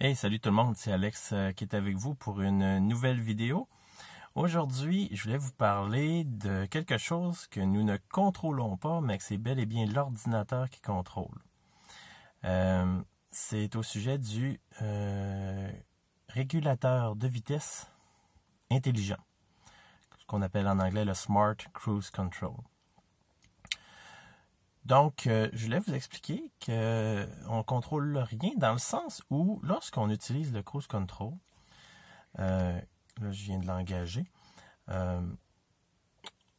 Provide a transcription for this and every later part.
Hey, salut tout le monde, c'est Alex qui est avec vous pour une nouvelle vidéo. Aujourd'hui, je voulais vous parler de quelque chose que nous ne contrôlons pas, mais que c'est bel et bien l'ordinateur qui contrôle. C'est au sujet du régulateur de vitesse intelligent, ce qu'on appelle en anglais le Smart Cruise Control. Donc, je voulais vous expliquer qu'on ne contrôle rien dans le sens où, lorsqu'on utilise le Cruise Control, là je viens de l'engager,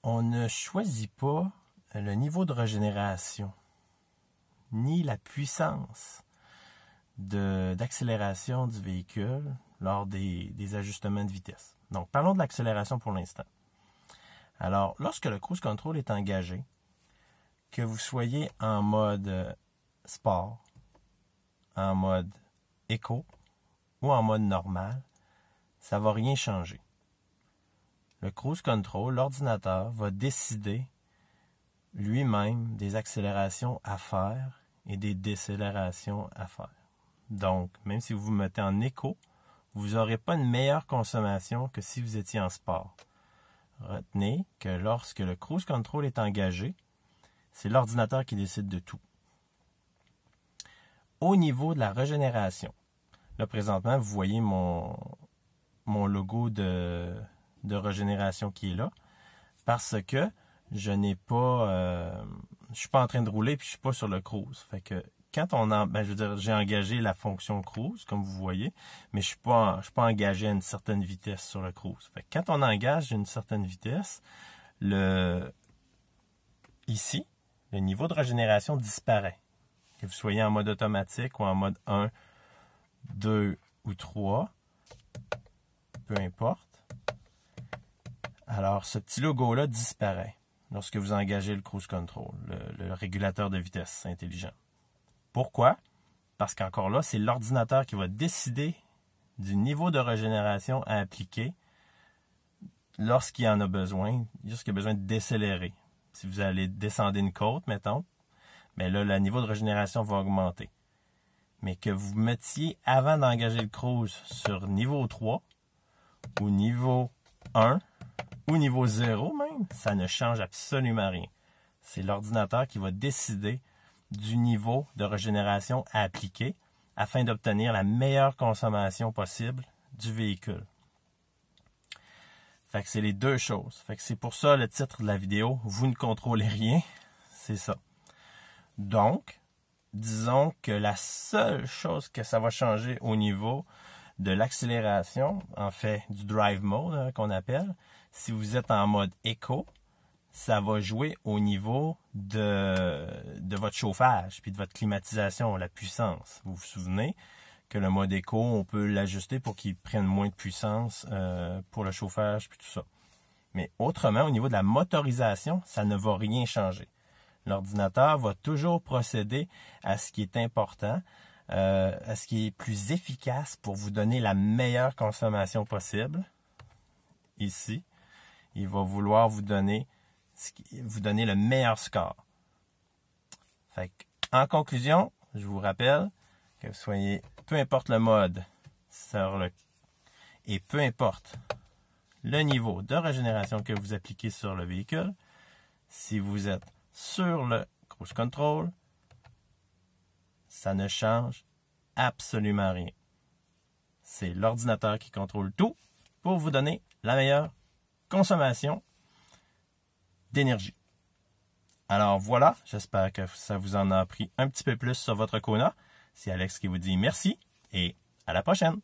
on ne choisit pas le niveau de régénération, ni la puissance d'accélération du véhicule lors des ajustements de vitesse. Donc, parlons de l'accélération pour l'instant. Alors, lorsque le Cruise Control est engagé, que vous soyez en mode sport, en mode éco ou en mode normal, ça ne va rien changer. Le Cruise Control, l'ordinateur, va décider lui-même des accélérations à faire et des décélérations à faire. Donc, même si vous vous mettez en éco, vous n'aurez pas une meilleure consommation que si vous étiez en sport. Retenez que lorsque le Cruise Control est engagé, c'est l'ordinateur qui décide de tout. Au niveau de la régénération, là présentement, vous voyez mon logo de régénération qui est là, parce que je n'ai pas, je suis pas en train de rouler puis je suis pas sur le cruise. Fait que quand je veux dire, j'ai engagé la fonction cruise comme vous voyez, mais je suis pas engagé à une certaine vitesse sur le cruise. Fait que quand on engage une certaine vitesse, ici, le niveau de régénération disparaît. Que vous soyez en mode automatique ou en mode 1, 2 ou 3, peu importe. Alors, ce petit logo-là disparaît lorsque vous engagez le Cruise Control, le régulateur de vitesse intelligent. Pourquoi? Parce qu'encore là, c'est l'ordinateur qui va décider du niveau de régénération à appliquer lorsqu'il en a besoin, lorsqu'il a besoin de décélérer. Si vous allez descendre une côte, mettons, mais là, le niveau de régénération va augmenter. Mais que vous mettiez, avant d'engager le cruise, sur niveau 3, ou niveau 1, ou niveau 0 même, ça ne change absolument rien. C'est l'ordinateur qui va décider du niveau de régénération à appliquer afin d'obtenir la meilleure consommation possible du véhicule. Fait que c'est les deux choses. Fait que c'est pour ça le titre de la vidéo, vous ne contrôlez rien, c'est ça. Donc, disons que la seule chose que ça va changer au niveau de l'accélération, en fait du drive mode qu'on appelle, si vous êtes en mode éco, ça va jouer au niveau de votre chauffage puis de votre climatisation, la puissance. Vous vous souvenez que le mode éco, on peut l'ajuster pour qu'il prenne moins de puissance pour le chauffage puis tout ça. Mais autrement, au niveau de la motorisation, ça ne va rien changer. L'ordinateur va toujours procéder à ce qui est important, à ce qui est plus efficace pour vous donner la meilleure consommation possible. Ici, il va vouloir vous donner le meilleur score. Fait que, en conclusion, je vous rappelle que vous soyez, peu importe le mode, et peu importe le niveau de régénération que vous appliquez sur le véhicule, si vous êtes sur le Cruise Control, ça ne change absolument rien. C'est l'ordinateur qui contrôle tout pour vous donner la meilleure consommation d'énergie. Alors voilà, j'espère que ça vous en a appris un petit peu plus sur votre Kona. C'est Alex qui vous dit merci et à la prochaine.